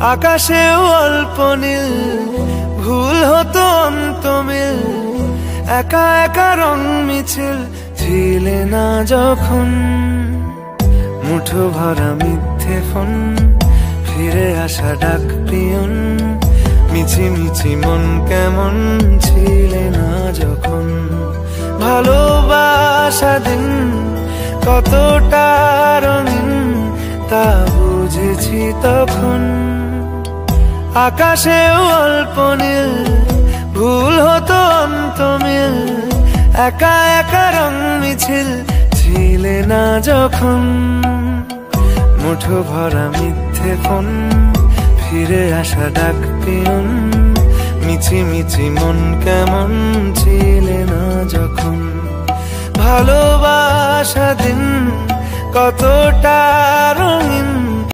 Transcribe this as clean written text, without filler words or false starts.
আকাশেও অল্প নীল, ভুল হতো অন্ত মিল, একা একা রং মিছিল ছিলে না যখন। মুঠো ভরা মিথ্যে ফোন, ফিরে আসা ডাক পিয়ন, মিছি মিছি মন কেমন ছিলে না যখন। ভালোবাসা দিন কতটা রঙিন তা বুঝেছি তখন। আকাশেও অল্প নীল, ভুল হতো অন্ত মিল, একা একা রং মিছিল ছিলে না যখন। মুঠো ভরা মিথ্যে ফোন, ফিরে আসা ডাক পিয়ন, মিছি মিছি মন কেমন ছিলে না যখন। ভালোবাসা দিন কতটা রঙিন